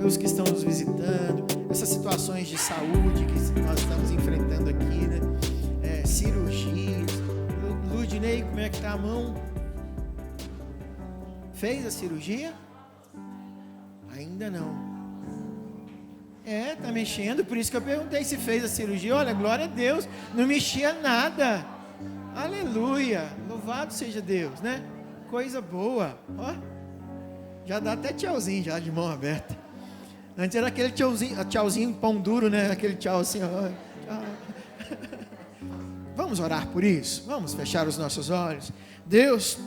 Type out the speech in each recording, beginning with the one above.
pelos que estão nos visitando, essas situações de saúde que nós estamos enfrentando aqui, né? Cirurgias. Ludinei, como é que tá a mão? Fez a cirurgia? Ainda não. Tá mexendo, por isso que eu perguntei se fez a cirurgia. Olha, glória a Deus, não mexia nada. Aleluia, louvado seja Deus, né? Coisa boa, ó. Já dá até tchauzinho já de mão aberta. Antes era aquele tchauzinho pão duro, né? Aquele tchau assim, ó. Tchau. Vamos orar por isso? Vamos fechar os nossos olhos. Deus,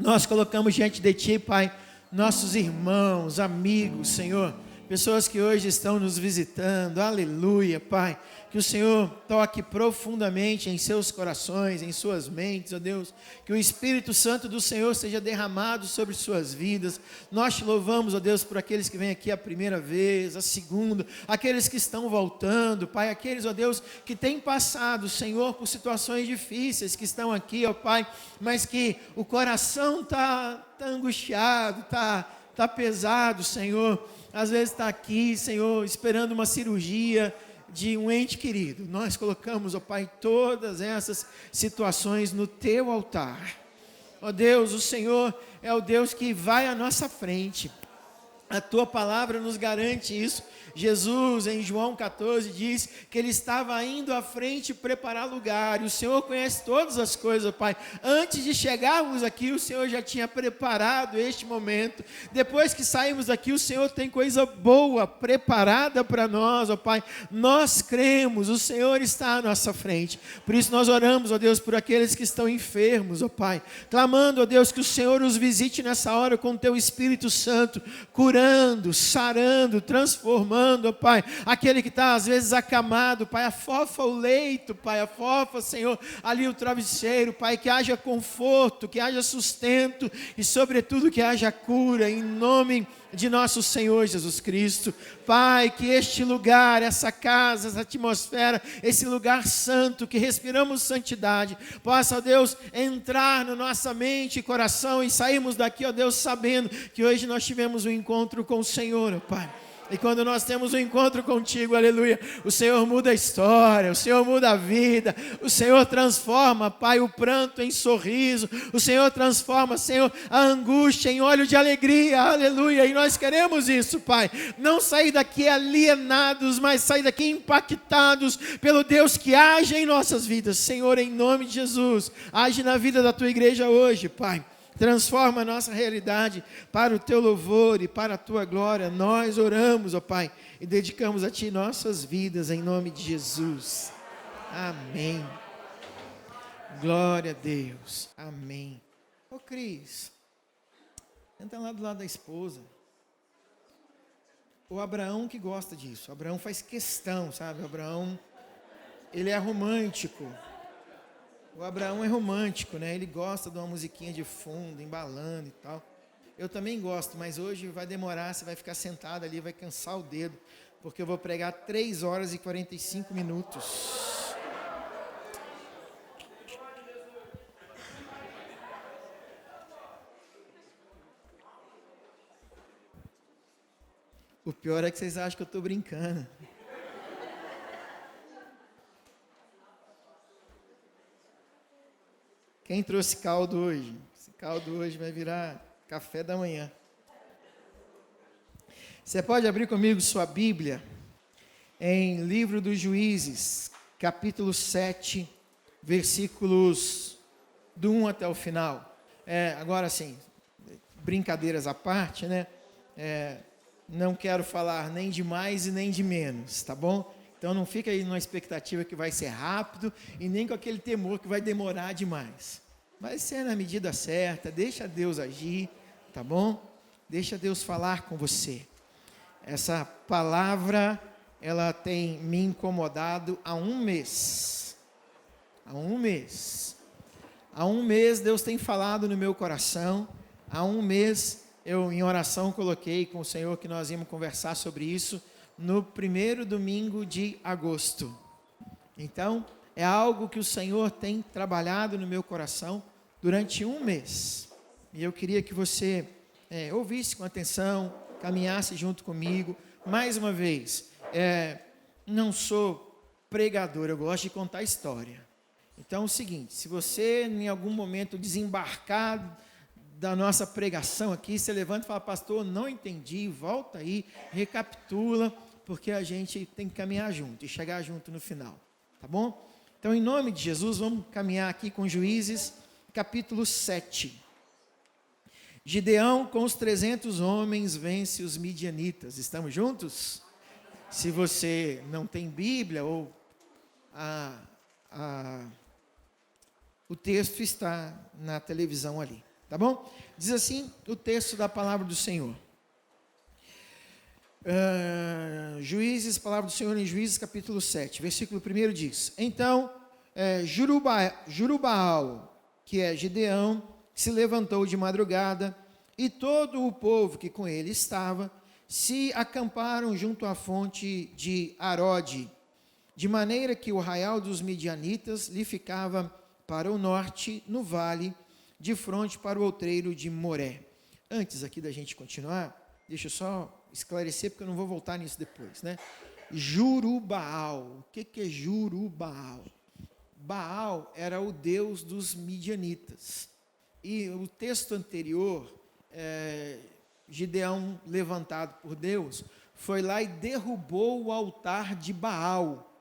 nós colocamos diante de Ti, Pai, nossos irmãos, amigos, Senhor, pessoas que hoje estão nos visitando, aleluia, Pai, que o Senhor toque profundamente em seus corações, em suas mentes, ó Deus, que o Espírito Santo do Senhor seja derramado sobre suas vidas. Nós te louvamos, ó Deus, por aqueles que vêm aqui a primeira vez, a segunda, aqueles que estão voltando, Pai, aqueles, ó Deus, que têm passado, Senhor, por situações difíceis, que estão aqui, ó Pai, mas que o coração está angustiado, está pesado, Senhor. Às vezes está aqui, Senhor, esperando uma cirurgia de um ente querido. Nós colocamos, ó Pai, todas essas situações no Teu altar. Ó Deus, o Senhor é o Deus que vai à nossa frente. A Tua palavra nos garante isso. Jesus, em João 14, diz que Ele estava indo à frente preparar lugar. E o Senhor conhece todas as coisas, Pai. Antes de chegarmos aqui, o Senhor já tinha preparado este momento. Depois que saímos daqui, o Senhor tem coisa boa preparada para nós, ó Pai. Nós cremos, o Senhor está à nossa frente. Por isso nós oramos, ó Deus, por aqueles que estão enfermos, ó Pai. Clamando, ó Deus, que o Senhor os visite nessa hora com o Teu Espírito Santo, curando, sarando, transformando, ó Pai, aquele que está às vezes acamado, Pai, afofa o leito, Pai, afofa, Senhor, ali o travesseiro, Pai, que haja conforto, que haja sustento e sobretudo que haja cura, em nome de nosso Senhor Jesus Cristo. Pai, que este lugar, essa casa, essa atmosfera, esse lugar santo, que respiramos santidade, possa, ó Deus, entrar na nossa mente e coração e sairmos daqui, ó Deus, sabendo que hoje nós tivemos um encontro com o Senhor, ó Pai. E quando nós temos um encontro contigo, aleluia, o Senhor muda a história, o Senhor muda a vida, o Senhor transforma, Pai, o pranto em sorriso, o Senhor transforma, Senhor, a angústia em óleo de alegria, aleluia, e nós queremos isso, Pai, não sair daqui alienados, mas sair daqui impactados pelo Deus que age em nossas vidas. Senhor, em nome de Jesus, age na vida da Tua igreja hoje, Pai. Transforma a nossa realidade para o Teu louvor e para a Tua glória. Nós oramos, ó Pai, e dedicamos a Ti nossas vidas, em nome de Jesus. Amém. Glória a Deus. Amém. Ô Cris, senta lá do lado da esposa. O Abraão que gosta disso. O Abraão faz questão, sabe? O Abraão, ele é romântico. O Abraão é romântico, né? Ele gosta de uma musiquinha de fundo, embalando e tal. Eu também gosto, mas hoje vai demorar, você vai ficar sentado ali, vai cansar o dedo, porque eu vou pregar 3 horas e 45 minutos. O pior é que vocês acham que eu estou brincando. Quem trouxe caldo hoje? Esse caldo hoje vai virar café da manhã. Você pode abrir comigo sua Bíblia em Livro dos Juízes, capítulo 7, versículos do 1 até o final. Agora sim, brincadeiras à parte, né? Não quero falar nem de mais e nem de menos, tá bom? Então não fica aí numa expectativa que vai ser rápido e nem com aquele temor que vai demorar demais. Vai ser na medida certa, deixa Deus agir, tá bom? Deixa Deus falar com você. Essa palavra, ela tem me incomodado há 1 mês. Há 1 mês. Há 1 mês Deus tem falado no meu coração. Há 1 mês eu em oração coloquei com o Senhor que nós íamos conversar sobre isso no primeiro domingo de agosto. Então, é algo que o Senhor tem trabalhado no meu coração durante 1 mês. E eu queria que você ouvisse com atenção, caminhasse junto comigo, mais uma vez, não sou pregador, eu gosto de contar história. Então é o seguinte, se você em algum momento desembarcar da nossa pregação aqui, você levanta e fala, pastor, não entendi, volta aí, recapitula, porque a gente tem que caminhar junto e chegar junto no final, tá bom? Então, em nome de Jesus, vamos caminhar aqui com Juízes, capítulo 7. Gideão, com os 300 homens, vence os midianitas. Estamos juntos? Se você não tem Bíblia, ou o texto está na televisão ali, tá bom? Diz assim o texto da palavra do Senhor. Juízes, palavra do Senhor em Juízes, capítulo 7, versículo 1 diz: Então, Jurubaal, que é Gideão, se levantou de madrugada, e todo o povo que com ele estava, se acamparam junto à fonte de Arode, de maneira que o arraial dos midianitas lhe ficava para o norte, no vale, de frente para o outreiro de Moré. Antes aqui da gente continuar, deixa eu só esclarecer, porque eu não vou voltar nisso depois, né? Jurubaal, o que é Jurubaal? Baal era o deus dos midianitas. E o texto anterior, Gideão, levantado por Deus, foi lá e derrubou o altar de Baal.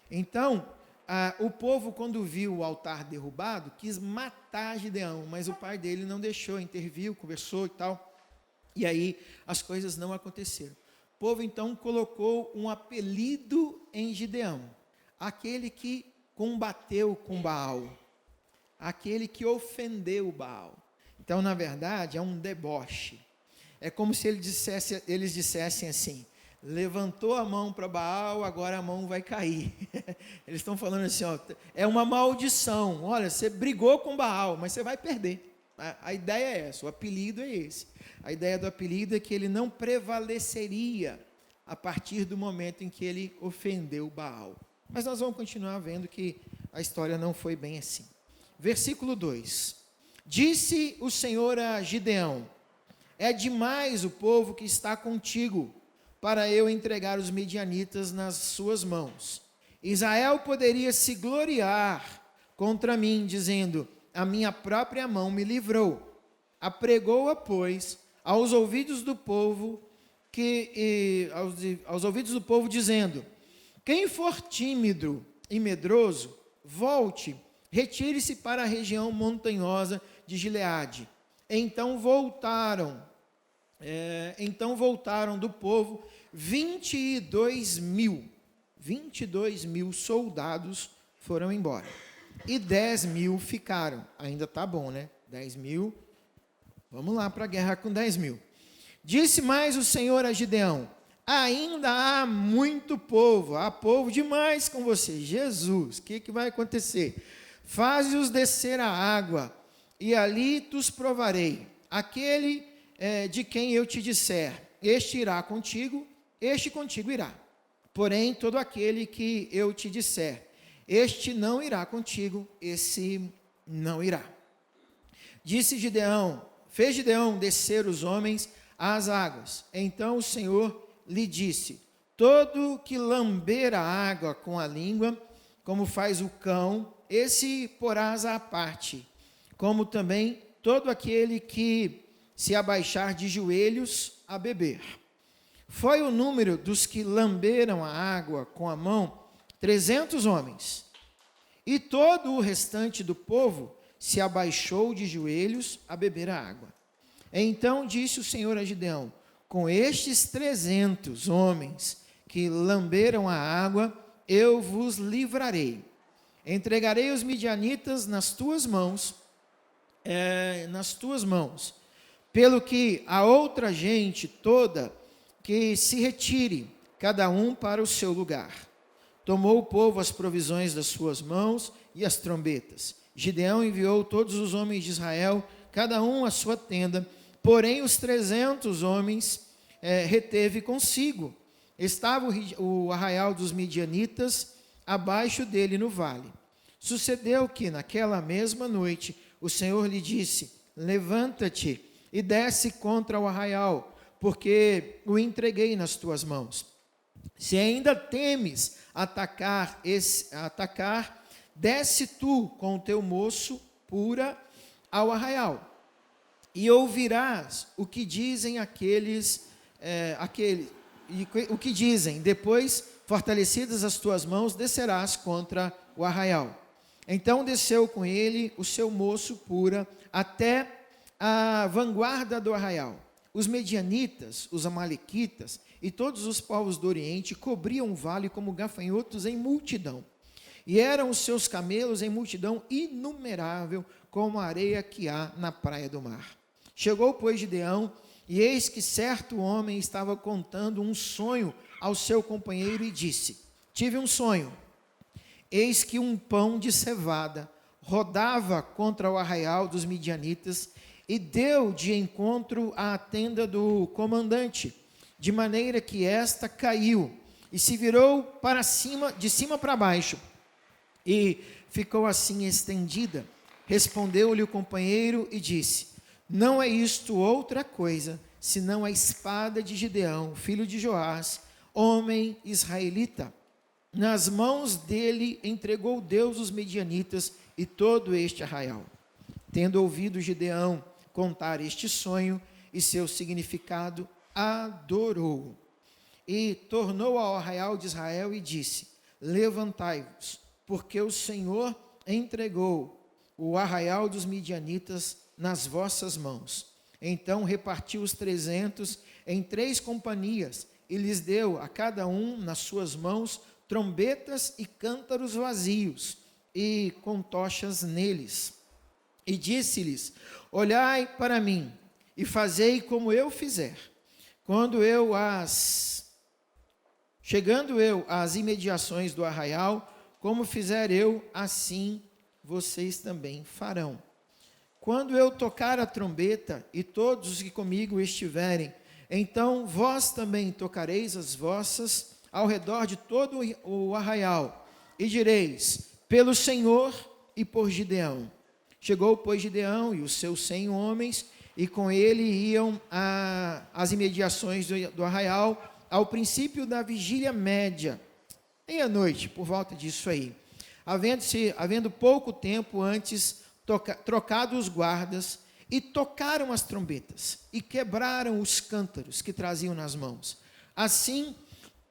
Então, o povo, quando viu o altar derrubado, quis matar Gideão, mas o pai dele não deixou, interviu, conversou e tal. E aí as coisas não aconteceram. O povo então colocou um apelido em Gideão, aquele que combateu com Baal, aquele que ofendeu Baal. Então, na verdade, é um deboche. É como se eles dissessem assim: levantou a mão para Baal, agora a mão vai cair. Eles estão falando assim, ó, é uma maldição. Olha, você brigou com Baal, mas você vai perder. A ideia é essa, o apelido é esse. A ideia do apelido é que ele não prevaleceria a partir do momento em que ele ofendeu Baal. Mas nós vamos continuar vendo que a história não foi bem assim. Versículo 2. Disse o Senhor a Gideão: é demais o povo que está contigo, para eu entregar os midianitas nas suas mãos. Israel poderia se gloriar contra mim, dizendo: a minha própria mão me livrou. Apregou-a, pois, aos ouvidos do povo, aos ouvidos do povo, dizendo: quem for tímido e medroso, volte, retire-se para a região montanhosa de Gileade. Então voltaram do povo 22 mil soldados foram embora, e 10 mil ficaram. Ainda está bom, né? 10 mil, vamos lá para a guerra com 10 mil. Disse mais o Senhor a Gideão: ainda há muito povo, há povo demais com você. Jesus, o que vai acontecer? Faze-os descer a água, e ali os provarei. Aquele de quem eu te disser, este irá contigo, este contigo irá. Porém, todo aquele que eu te disser, este não irá contigo, esse não irá. Fez Gideão descer os homens às águas. Então o Senhor lhe disse: todo que lamber a água com a língua, como faz o cão, esse porás à parte, como também todo aquele que se abaixar de joelhos a beber. Foi o número dos que lamberam a água com a mão 300 homens. E todo o restante do povo se abaixou de joelhos a beber a água. Então disse o Senhor a Gideão: com estes 300 homens que lamberam a água, eu vos livrarei. Entregarei os midianitas nas tuas mãos, pelo que a outra gente toda que se retire, cada um para o seu lugar. Tomou o povo as provisões das suas mãos e as trombetas. Gideão enviou todos os homens de Israel, cada um à sua tenda, porém os 300 homens reteve consigo. Estava o arraial dos midianitas abaixo dele no vale. Sucedeu que naquela mesma noite o Senhor lhe disse: levanta-te e desce contra o arraial, porque o entreguei nas tuas mãos. Se ainda temes atacar, desce tu com o teu moço pura ao arraial, e ouvirás o que dizem o que dizem. Depois, fortalecidas as tuas mãos, descerás contra o arraial. Então desceu com ele o seu moço pura até a vanguarda do arraial. Os medianitas, os amalequitas e todos os povos do Oriente cobriam o vale como gafanhotos em multidão. E eram os seus camelos em multidão inumerável, como a areia que há na praia do mar. Chegou, pois, Gideão, e eis que certo homem estava contando um sonho ao seu companheiro e disse: tive um sonho. Eis que um pão de cevada rodava contra o arraial dos midianitas e deu de encontro à tenda do comandante, de maneira que esta caiu e se virou para cima, de cima para baixo, e ficou assim estendida. Respondeu-lhe o companheiro e disse: não é isto outra coisa, senão a espada de Gideão, filho de Joás, homem israelita. Nas mãos dele entregou Deus os medianitas e todo este arraial. Tendo ouvido Gideão contar este sonho e seu significado, adorou. E tornou ao arraial de Israel e disse: levantai-vos, porque o Senhor entregou o arraial dos midianitas nas vossas mãos. Então repartiu os 300 em 3 companhias e lhes deu a cada um nas suas mãos trombetas e cântaros vazios e com tochas neles. E disse-lhes: olhai para mim e fazei como eu fizer. Chegando eu às imediações do arraial, como fizer eu, assim vocês também farão. Quando eu tocar a trombeta e todos os que comigo estiverem, então vós também tocareis as vossas ao redor de todo o arraial, e direis: pelo Senhor e por Gideão. Chegou, pois, Gideão e os seus 100 homens, e com ele iam às imediações do arraial, ao princípio da vigília média, meia-noite, por volta disso aí. Havendo pouco tempo antes trocado os guardas, e tocaram as trombetas, e quebraram os cântaros que traziam nas mãos. Assim,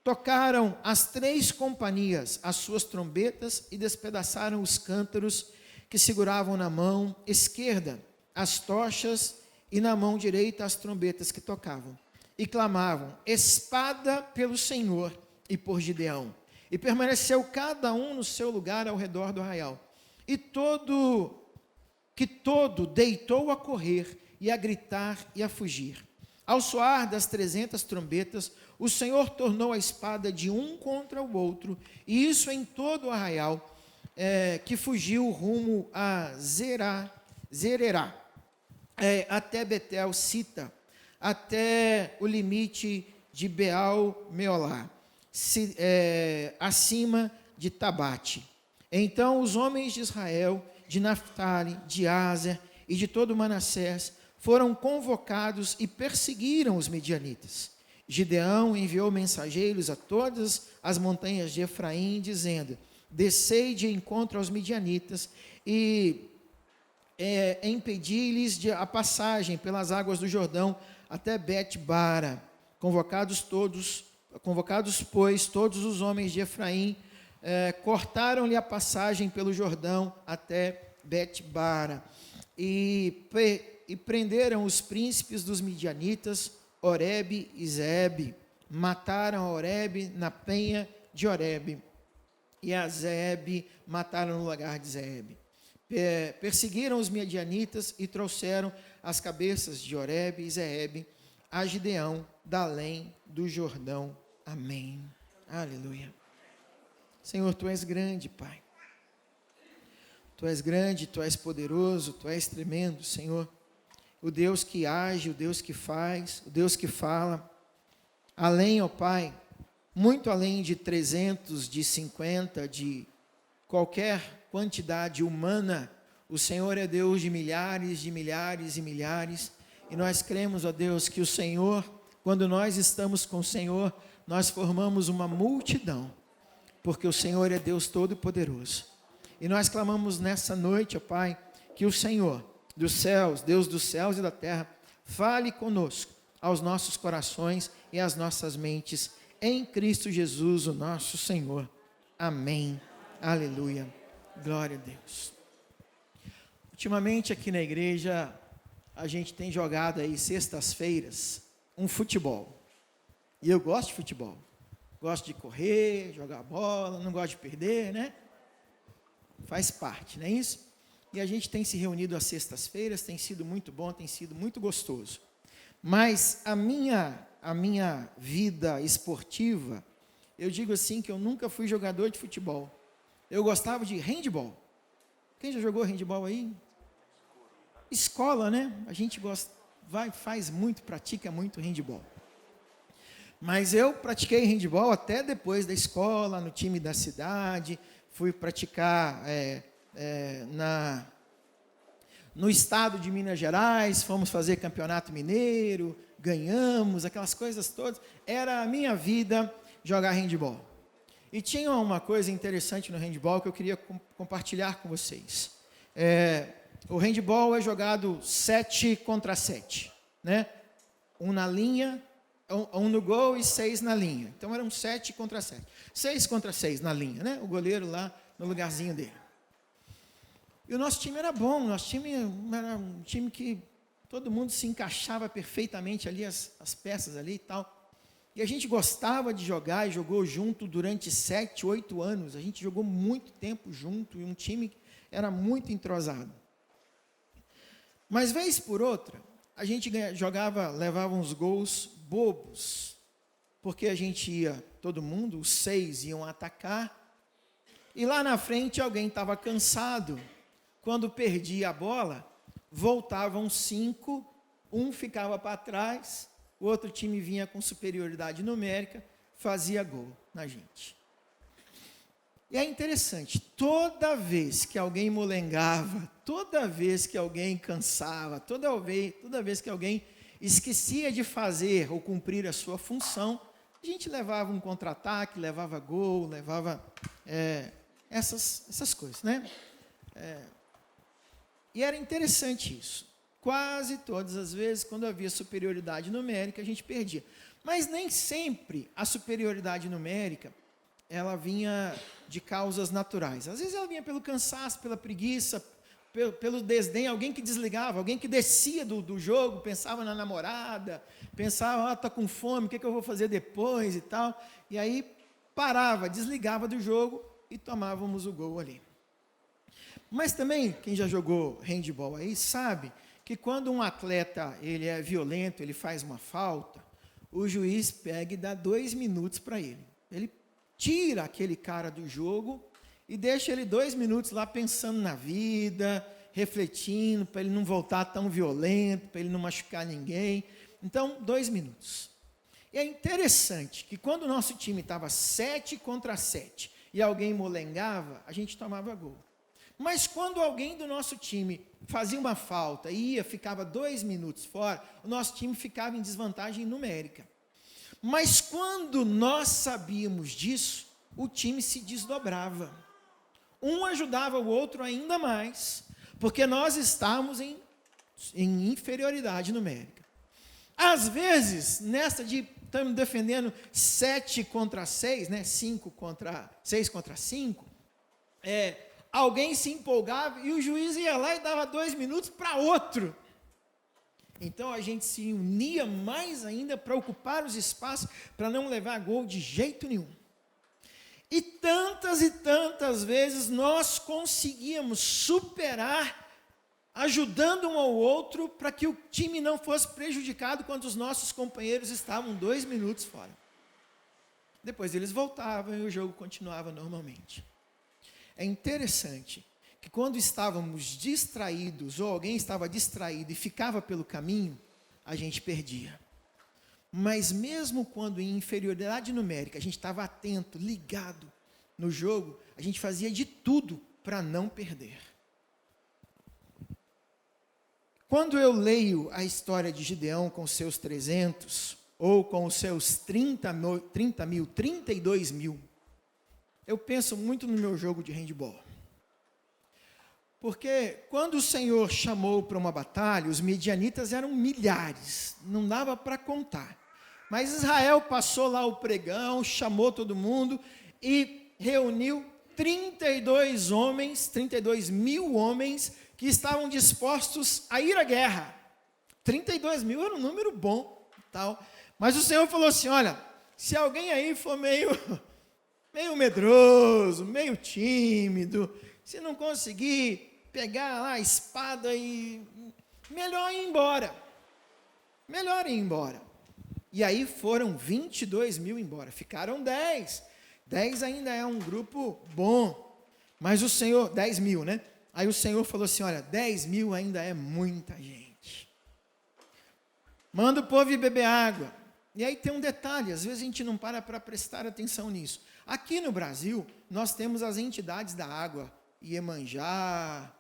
tocaram as 3 companhias as suas trombetas, e despedaçaram os cântaros que seguravam na mão esquerda as tochas, e na mão direita as trombetas que tocavam. E clamavam: espada pelo Senhor e por Gideão. E permaneceu cada um no seu lugar ao redor do arraial. E todo deitou a correr, e a gritar, e a fugir. Ao soar das 300 trombetas, o Senhor tornou a espada de um contra o outro, e isso em todo o arraial, que fugiu rumo a Zererá, até Betel-Sita, até o limite de Beal-Meolá, acima de Tabate. Então os homens de Israel, de Naftali, de Aser e de todo Manassés foram convocados e perseguiram os medianitas. Gideão enviou mensageiros a todas as montanhas de Efraim, dizendo: descei de encontro aos medianitas e impedi-lhes a passagem pelas águas do Jordão até Bet-bara. Convocados, pois, todos os homens de Efraim, cortaram-lhe a passagem pelo Jordão até Bet-bara, e prenderam os príncipes dos midianitas, Oreb e Zeebe. Mataram a Oreb na penha de Oreb, e a Zeebe mataram no lagar de Zeebe. Perseguiram os midianitas e trouxeram as cabeças de Oreb e Zeebe a Gideão, da além do Jordão. Amém. Aleluia. Senhor, Tu és grande, Pai. Tu és grande, Tu és poderoso, Tu és tremendo, Senhor. O Deus que age, o Deus que faz, o Deus que fala. Além, ó Pai, muito além de 300, de 50, de qualquer quantidade humana, o Senhor é Deus de milhares e milhares. E nós cremos, ó Deus, que o Senhor Quando nós estamos com o Senhor, nós formamos uma multidão, porque o Senhor é Deus Todo-Poderoso. E nós clamamos nessa noite, ó Pai, que o Senhor dos céus, Deus dos céus e da terra, fale conosco, aos nossos corações e às nossas mentes, em Cristo Jesus, o nosso Senhor. Amém. Aleluia. Glória a Deus. Ultimamente aqui na igreja, a gente tem jogado aí sextas-feiras um futebol. E eu gosto de futebol. Gosto de correr, jogar bola, não gosto de perder, né? Faz parte, não é isso? E a gente tem se reunido às sextas-feiras, tem sido muito bom, tem sido muito gostoso. Mas a minha vida esportiva, eu digo assim que eu nunca fui jogador de futebol. Eu gostava de handball. Quem já jogou handball aí? Escola, né? A gente gosta, faz muito, pratica muito handball. Mas eu pratiquei handball até depois da escola, no time da cidade. Fui praticar no estado de Minas Gerais, fomos fazer campeonato mineiro, ganhamos, aquelas coisas todas. Era a minha vida jogar handball. E tinha uma coisa interessante no handball que eu queria compartilhar com vocês. O handball é jogado 7 contra 7, né? Um na linha, um no gol e 6 na linha. Então eram 7 contra 7. 6 contra 6 na linha, né? O goleiro lá no lugarzinho dele. E o nosso time era bom, o nosso time era um time que todo mundo se encaixava perfeitamente ali, as peças ali e tal. E a gente gostava de jogar e jogou junto durante 7, 8 anos. A gente jogou muito tempo junto e um time era muito entrosado. Mas vez por outra, a gente jogava, levava uns gols bobos, porque a gente ia, todo mundo, os 6 iam atacar, e lá na frente alguém estava cansado. Quando perdia a bola, voltavam 5, um ficava para trás, o outro time vinha com superioridade numérica, fazia gol na gente. E é interessante, toda vez que alguém molengava, toda vez que alguém cansava, toda vez que alguém esquecia de fazer ou cumprir a sua função, a gente levava um contra-ataque, levava gol, levava essas coisas, né? E era interessante isso. Quase todas as vezes, quando havia superioridade numérica, a gente perdia. Mas nem sempre a superioridade numérica, ela vinha de causas naturais. Às vezes ela vinha pelo cansaço, pela preguiça, pelo desdém, alguém que desligava, alguém que descia do jogo, pensava na namorada, pensava, está com fome, o que eu vou fazer depois e tal. E aí parava, desligava do jogo e tomávamos o gol ali. Mas também, quem já jogou handball aí, sabe que quando um atleta ele é violento, ele faz uma falta, o juiz pega e dá 2 minutos para ele. Ele tira aquele cara do jogo e deixa ele 2 minutos lá pensando na vida, refletindo, para ele não voltar tão violento, para ele não machucar ninguém. Então, 2 minutos. E é interessante que quando o nosso time estava 7 contra 7 e alguém molengava, a gente tomava gol. Mas quando alguém do nosso time fazia uma falta e ficava 2 minutos fora, o nosso time ficava em desvantagem numérica. Mas quando nós sabíamos disso, o time se desdobrava. Um ajudava o outro ainda mais, porque nós estávamos em inferioridade numérica. Às vezes, nessa de estamos defendendo 7 contra 6, né? 6 contra 5, alguém se empolgava e o juiz ia lá e dava 2 minutos para outro. Então a gente se unia mais ainda para ocupar os espaços, para não levar gol de jeito nenhum. E tantas vezes nós conseguíamos superar, ajudando um ao outro, para que o time não fosse prejudicado quando os nossos companheiros estavam 2 minutos fora. Depois eles voltavam e o jogo continuava normalmente. É interessante que quando estávamos distraídos, ou alguém estava distraído e ficava pelo caminho, a gente perdia. Mas mesmo quando em inferioridade numérica, a gente estava atento, ligado no jogo, a gente fazia de tudo para não perder. Quando eu leio a história de Gideão com seus 300, ou com os seus 32 mil. Eu penso muito no meu jogo de handebol. Porque quando o Senhor chamou para uma batalha, os midianitas eram milhares, não dava para contar. Mas Israel passou lá o pregão, chamou todo mundo e reuniu 32 mil homens que estavam dispostos a ir à guerra. 32 mil era um número bom, tal. Mas o Senhor falou assim, olha, se alguém aí for meio medroso, meio tímido, se não conseguir pegar lá a espada e... melhor ir embora. E aí foram 22 mil embora, ficaram 10. 10 ainda é um grupo bom, mas o Senhor, 10 mil, né? Aí o Senhor falou assim, olha, 10 mil ainda é muita gente. Manda o povo ir beber água. E aí tem um detalhe, às vezes a gente não para prestar atenção nisso. Aqui no Brasil, nós temos as entidades da água, Iemanjá.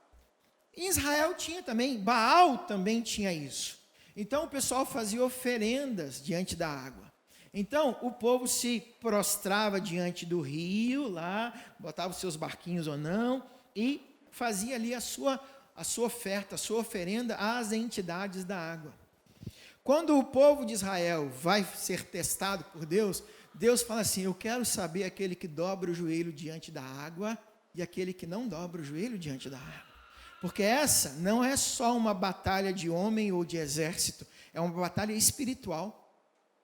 Em Israel tinha também, Baal também tinha isso. Então o pessoal fazia oferendas diante da água. Então o povo se prostrava diante do rio, lá, botava os seus barquinhos ou não, e fazia ali a sua oferta, a sua oferenda às entidades da água. Quando o povo de Israel vai ser testado por Deus, Deus fala assim, eu quero saber aquele que dobra o joelho diante da água e aquele que não dobra o joelho diante da água. Porque essa não é só uma batalha de homem ou de exército, é uma batalha espiritual.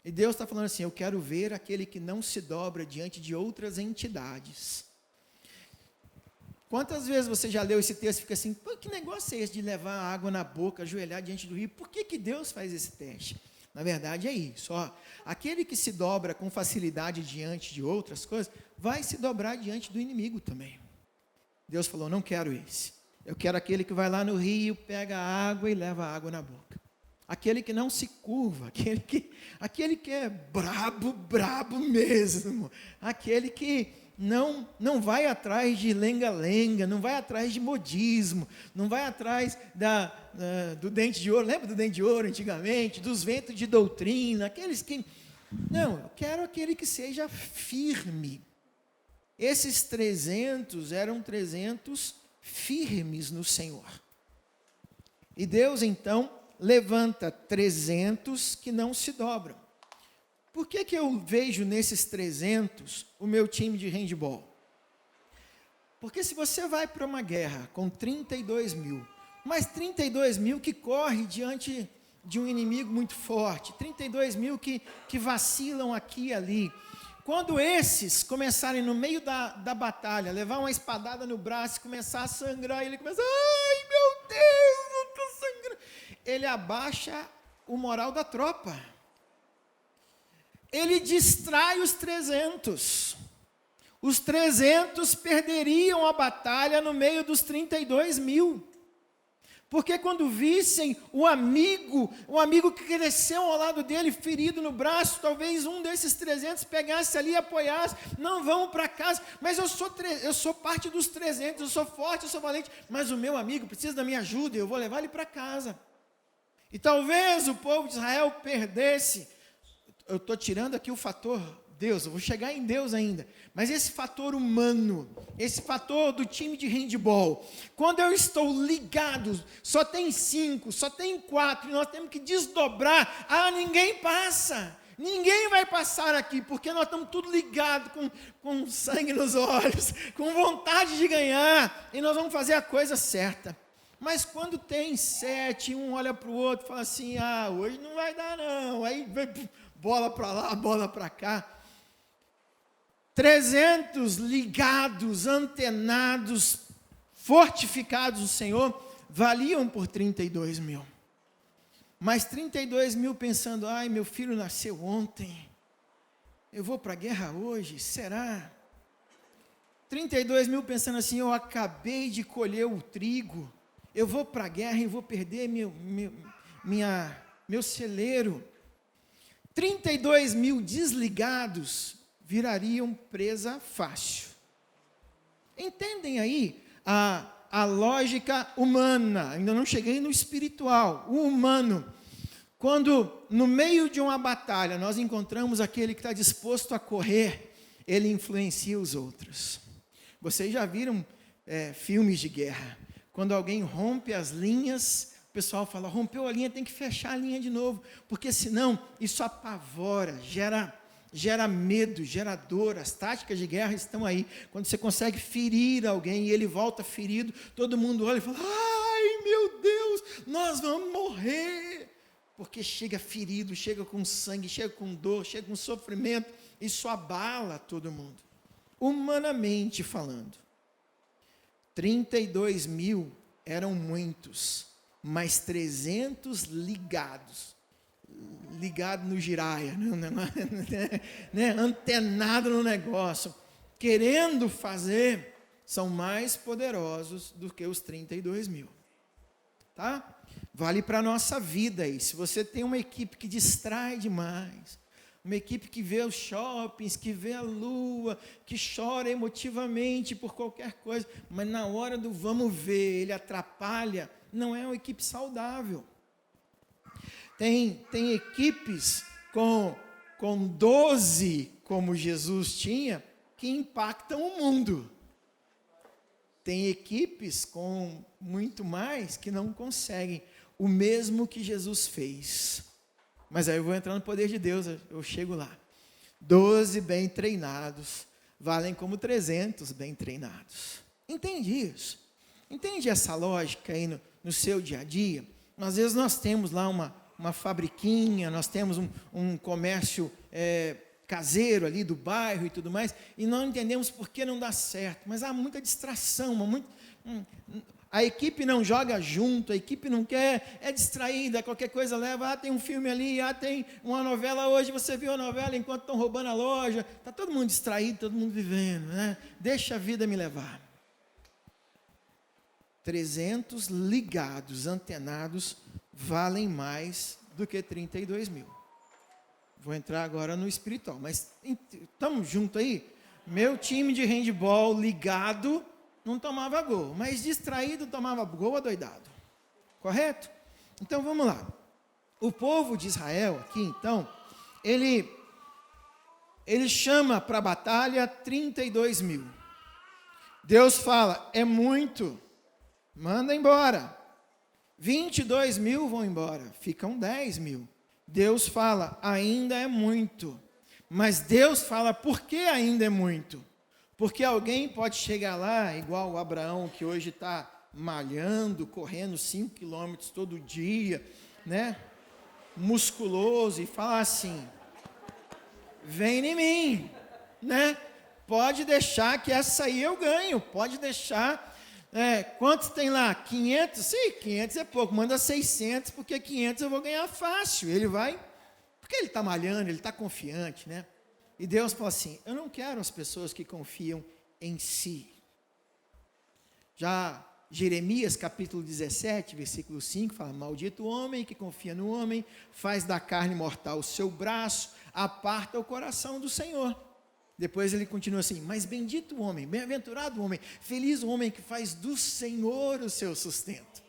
E Deus está falando assim, eu quero ver aquele que não se dobra diante de outras entidades. Quantas vezes você já leu esse texto e fica assim, pô, que negócio é esse de levar água na boca, ajoelhar diante do rio? Por que Deus faz esse teste? Na verdade é isso, ó. Aquele que se dobra com facilidade diante de outras coisas, vai se dobrar diante do inimigo também. Deus falou, não quero esse. Eu quero aquele que vai lá no rio, pega a água e leva a água na boca. Aquele que não se curva, aquele que é brabo mesmo. Aquele que não vai atrás de lenga-lenga, não vai atrás de modismo, não vai atrás do dente de ouro. Lembra do dente de ouro antigamente? Dos ventos de doutrina, aqueles que... Não, eu quero aquele que seja firme. Esses 300 eram 300 firmes no Senhor. E Deus, então, levanta 300 que não se dobram. Por que eu vejo nesses 300 o meu time de handebol? Porque se você vai para uma guerra com 32 mil, mas 32 mil que corre diante de um inimigo muito forte, 32 mil que vacilam aqui e ali, quando esses começarem no meio da batalha, levar uma espadada no braço e começar a sangrar, ele começa, ai meu Deus, eu estou sangrando. Ele abaixa o moral da tropa. Ele distrai os 300. Os 300 perderiam a batalha no meio dos 32 mil. Porque quando vissem o amigo que cresceu ao lado dele, ferido no braço, talvez um desses 300 pegasse ali e apoiasse, não vão para casa, mas eu sou parte dos 300, eu sou forte, eu sou valente, mas o meu amigo precisa da minha ajuda, eu vou levar ele para casa. E talvez o povo de Israel perdesse, eu estou tirando aqui o fator Deus, eu vou chegar em Deus ainda, mas esse fator humano, esse fator do time de handebol, quando eu estou ligado, só tem 5, só tem 4, e nós temos que desdobrar, ninguém passa, ninguém vai passar aqui, porque nós estamos tudo ligados, com sangue nos olhos, com vontade de ganhar, e nós vamos fazer a coisa certa. Mas quando tem 7, um olha para o outro e fala assim, hoje não vai dar não, aí bola para lá, bola para cá. 300 ligados, antenados, fortificados do Senhor, valiam por 32 mil. Mas 32 mil pensando, meu filho nasceu ontem, eu vou para a guerra hoje, será? 32 mil pensando assim, eu acabei de colher o trigo, eu vou para a guerra e vou perder meu celeiro. 32 mil desligados virariam presa fácil. Entendem aí a lógica humana? Ainda não cheguei no espiritual. O humano. Quando no meio de uma batalha nós encontramos aquele que está disposto a correr, ele influencia os outros. Vocês já viram filmes de guerra? Quando alguém rompe as linhas, o pessoal fala, rompeu a linha, tem que fechar a linha de novo, porque senão isso apavora, gera medo, gera dor. As táticas de guerra estão aí. Quando você consegue ferir alguém e ele volta ferido, todo mundo olha e fala, ai meu Deus, nós vamos morrer. Porque chega ferido, chega com sangue, chega com dor, chega com sofrimento, isso abala todo mundo. Humanamente falando, 32 mil eram muitos, mas 300 ligados no giraia, né? Antenado no negócio, querendo fazer, são mais poderosos do que os 32 mil. Tá? Vale para a nossa vida aí. Se você tem uma equipe que distrai demais, uma equipe que vê os shoppings, que vê a lua, que chora emotivamente por qualquer coisa, mas na hora do vamos ver, ele atrapalha, não é uma equipe saudável. Tem equipes com 12, como Jesus tinha, que impactam o mundo. Tem equipes com muito mais que não conseguem o mesmo que Jesus fez. Mas aí eu vou entrar no poder de Deus, eu chego lá. 12 bem treinados valem como 300 bem treinados. Entende isso? Entende essa lógica aí no seu dia a dia? Às vezes nós temos lá uma fabriquinha, nós temos um comércio caseiro ali do bairro e tudo mais, e não entendemos por que não dá certo, mas há muita distração, a equipe não joga junto, a equipe não quer, é distraída, qualquer coisa leva, tem um filme ali, tem uma novela hoje, você viu a novela enquanto estão roubando a loja, está todo mundo distraído, todo mundo vivendo, né? Deixa a vida me levar. 300 ligados, antenados, valem mais do que 32 mil. Vou entrar agora no espiritual, mas estamos juntos aí? Meu time de handball ligado não tomava gol, mas distraído tomava gol adoidado. Correto? Então vamos lá. O povo de Israel aqui, então, ele chama para a batalha 32 mil. Deus fala, é muito, manda embora. 22 mil vão embora, ficam 10 mil. Deus fala, ainda é muito. Mas Deus fala, por que ainda é muito? Porque alguém pode chegar lá, igual o Abraão, que hoje está malhando, correndo 5 quilômetros todo dia, né? Musculoso, e falar assim, vem em mim, né? Pode deixar que essa aí eu ganho, pode deixar... quantos tem lá? 500? Sim, 500 é pouco, manda 600, porque 500 eu vou ganhar fácil. Ele vai, porque ele está malhando, ele está confiante, né? E Deus fala assim, eu não quero as pessoas que confiam em si. Já Jeremias capítulo 17, versículo 5, fala, maldito o homem que confia no homem, faz da carne mortal o seu braço, aparta o coração do Senhor. Depois ele continua assim, mas bendito o homem, bem-aventurado o homem, feliz o homem que faz do Senhor o seu sustento.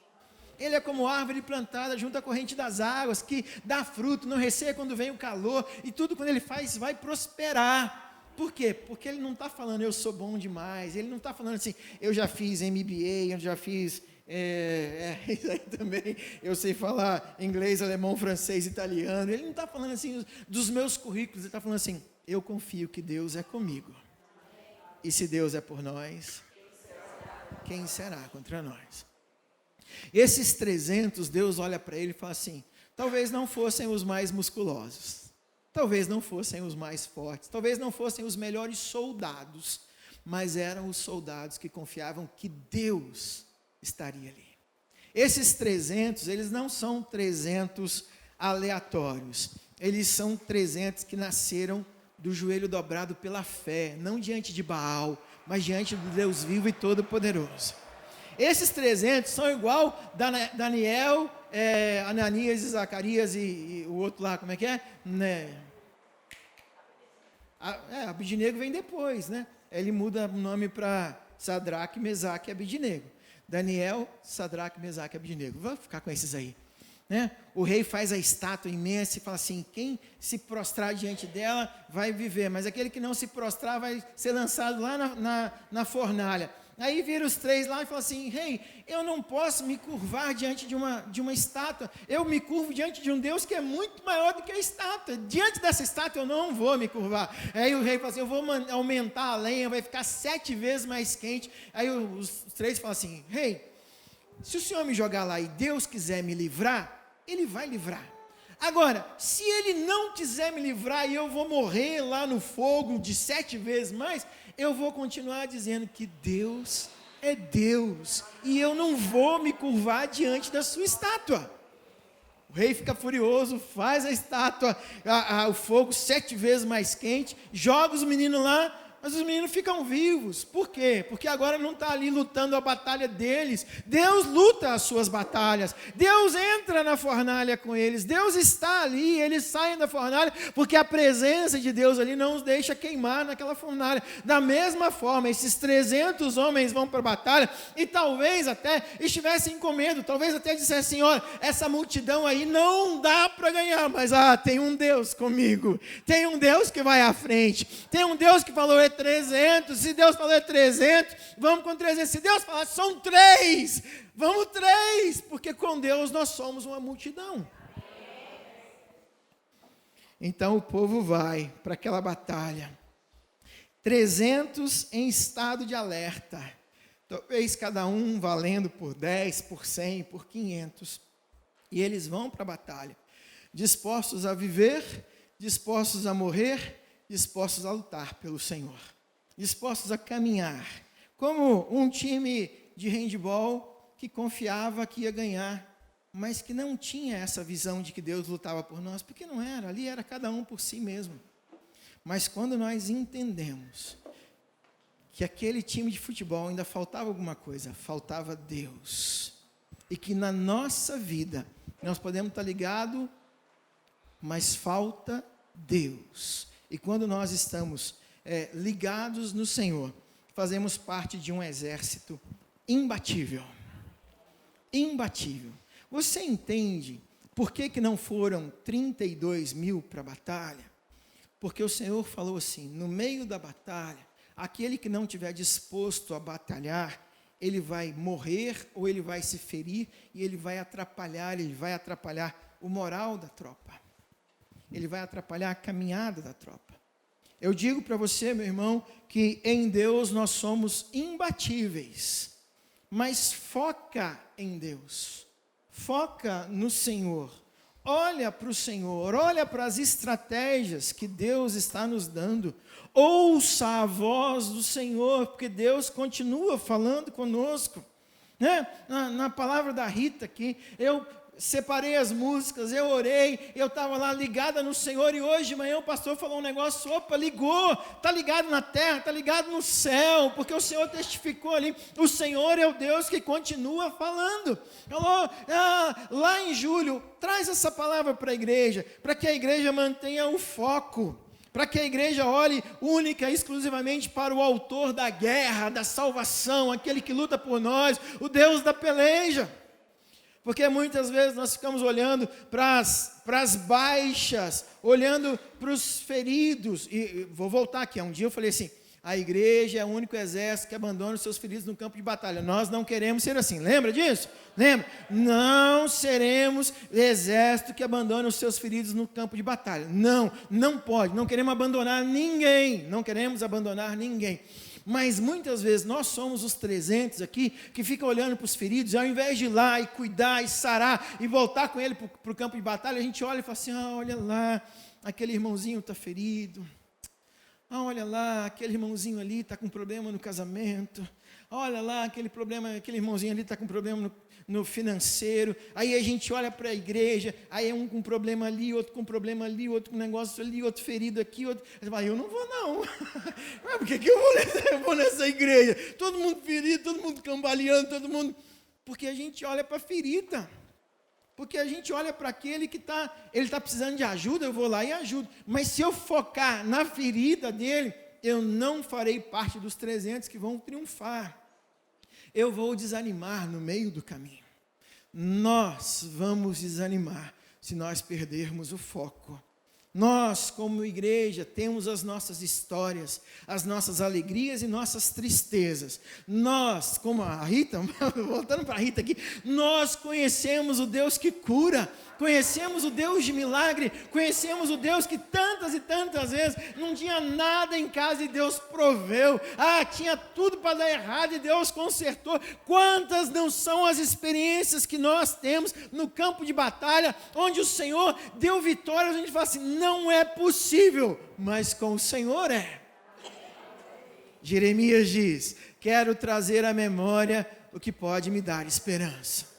Ele é como árvore plantada junto à corrente das águas, que dá fruto, não receia quando vem o calor, e tudo quando ele faz vai prosperar. Por quê? Porque ele não está falando, eu sou bom demais, ele não está falando assim, eu já fiz MBA, eu já fiz, isso aí também, eu sei falar inglês, alemão, francês, italiano, ele não está falando assim dos meus currículos, ele está falando assim, eu confio que Deus é comigo. E se Deus é por nós, quem será contra nós? Esses 300, Deus olha para ele e fala assim, talvez não fossem os mais musculosos, talvez não fossem os mais fortes, talvez não fossem os melhores soldados, mas eram os soldados que confiavam que Deus estaria ali. Esses 300, eles não são 300 aleatórios, eles são 300 que nasceram do joelho dobrado pela fé, não diante de Baal, mas diante do Deus vivo e todo-poderoso. Esses 300 são igual Daniel, Ananias e Zacarias e o outro lá, como é que é? Né? Abidnego vem depois, né? Ele muda o nome para Sadraque, Mesaque e Abidnego. Daniel, Sadraque, Mesaque e Abidnego. Vou ficar com esses aí. né? O rei faz a estátua imensa e fala assim, quem se prostrar diante dela vai viver, mas aquele que não se prostrar vai ser lançado lá na fornalha. Aí vira os três lá e fala assim, rei, eu não posso me curvar diante de uma estátua, eu me curvo diante de um Deus que é muito maior do que a estátua, diante dessa estátua eu não vou me curvar. Aí o rei fala assim, eu vou aumentar a lenha, vai ficar 7 vezes mais quente. Aí os três falam assim, rei, se o senhor me jogar lá e Deus quiser me livrar, Ele vai livrar. Agora, se Ele não quiser me livrar e eu vou morrer lá no fogo de 7 vezes mais, eu vou continuar dizendo que Deus é Deus, e eu não vou me curvar diante da sua estátua. O rei fica furioso, faz a estátua, o fogo 7 vezes mais quente, joga os meninos lá, mas os meninos ficam vivos. Por quê? Porque agora não está ali lutando a batalha deles. Deus luta as suas batalhas. Deus entra na fornalha com eles. Deus está ali, eles saem da fornalha, porque a presença de Deus ali não os deixa queimar naquela fornalha. Da mesma forma, esses 300 homens vão para a batalha e talvez até estivessem com medo, talvez até dissessem, olha, essa multidão aí não dá para ganhar, mas tem um Deus comigo. Tem um Deus que vai à frente. Tem um Deus que falou, 300, se Deus falou 300, vamos com 300, se Deus falar são 3, vamos 3, porque com Deus nós somos uma multidão. Então o povo vai para aquela batalha, 300 em estado de alerta, talvez cada um valendo por 10, por 100, por 500, e eles vão para a batalha, dispostos a viver, dispostos a morrer, dispostos a lutar pelo Senhor, dispostos a caminhar, como um time de handebol que confiava que ia ganhar, mas que não tinha essa visão de que Deus lutava por nós, porque não era, ali era cada um por si mesmo. Mas quando nós entendemos que aquele time de futebol ainda faltava alguma coisa, faltava Deus, e que na nossa vida nós podemos estar ligados, mas falta Deus. E quando nós estamos ligados no Senhor, fazemos parte de um exército imbatível. Imbatível. Você entende por que não foram 32 mil para a batalha? Porque o Senhor falou assim, no meio da batalha, aquele que não estiver disposto a batalhar, ele vai morrer ou ele vai se ferir e ele vai atrapalhar o moral da tropa. Ele vai atrapalhar a caminhada da tropa. Eu digo para você, meu irmão, que em Deus nós somos imbatíveis, mas foca em Deus, foca no Senhor, olha para o Senhor, olha para as estratégias que Deus está nos dando, ouça a voz do Senhor, porque Deus continua falando conosco, né? Na palavra da Rita aqui, eu separei as músicas, eu orei, eu estava lá ligada no Senhor, e hoje de manhã o pastor falou um negócio, opa, ligou, está ligado na terra, está ligado no céu, porque o Senhor testificou ali, o Senhor é o Deus que continua falando. Falou, lá em julho, traz essa palavra para a igreja, para que a igreja mantenha o foco, para que a igreja olhe única e exclusivamente para o autor da guerra, da salvação, aquele que luta por nós, o Deus da peleja. Porque muitas vezes nós ficamos olhando para as baixas, olhando para os feridos. E vou voltar aqui, um dia eu falei assim, a igreja é o único exército que abandona os seus feridos no campo de batalha. Nós não queremos ser assim, lembra disso? Lembra? Não seremos exército que abandona os seus feridos no campo de batalha. Não pode, não queremos abandonar ninguém, Mas muitas vezes nós somos os 300 aqui que ficam olhando para os feridos, e ao invés de ir lá e cuidar e sarar e voltar com ele para o campo de batalha, a gente olha e fala assim, olha lá, aquele irmãozinho está ferido, olha lá, aquele irmãozinho ali está com problema no casamento, olha lá, aquele irmãozinho ali está com problema no financeiro, aí a gente olha para a igreja, aí é um com problema ali, outro com problema ali, outro com negócio ali, outro ferido aqui, outro, eu não vou não, mas por que eu vou nessa igreja, todo mundo ferido, todo mundo cambaleando, porque a gente olha para a ferida, porque a gente olha para aquele que ele está precisando de ajuda, eu vou lá e ajudo, mas se eu focar na ferida dele, eu não farei parte dos 300 que vão triunfar, eu vou desanimar no meio do caminho. nós vamos desanimar se nós perdermos o foco. Nós, como igreja, temos as nossas histórias, as nossas alegrias e nossas tristezas. Nós, como a Rita, voltando para a Rita aqui, nós conhecemos o Deus que cura, conhecemos o Deus de milagre, conhecemos o Deus que tantas e tantas vezes não tinha nada em casa e Deus proveu. Tinha tudo para dar errado e Deus consertou. Quantas não são as experiências que nós temos no campo de batalha, onde o Senhor deu vitórias, a gente fala assim, não é possível, mas com o Senhor é. Jeremias diz, quero trazer à memória o que pode me dar esperança.